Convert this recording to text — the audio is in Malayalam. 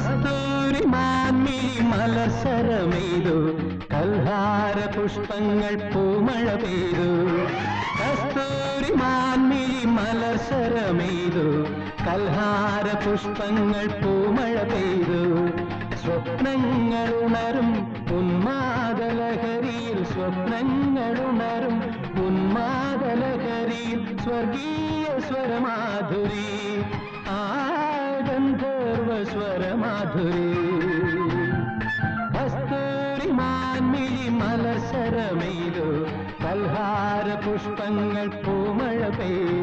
കസ്തൂരി മാൻമിഴി മലർസരമെയ്തു കൽഹാര പുഷ്പങ്ങൾ പൂമഴ പെയ്തു കസ്തൂരി മാൻമിഴി മലർസരമെയ്തു കൽഹാര പുഷ്പങ്ങൾ പൂമഴ പെയ്തു സ്വപ്നങ്ങളുണരും ഉന്മാദലഹരിയിൽ സ്വപ്നങ്ങളുണരും ഉന്മാദലഹരിയിൽ സ്വർഗീയ സ്വരമാധുരി ആ ഗന്ധർവ സ്വരമാധുരി കസ്തൂരി മാൻമിഴി മലർസരമെയ്തു കൽഹാര പുഷ്പങ്ങൾ പൂമഴ പെയ്തു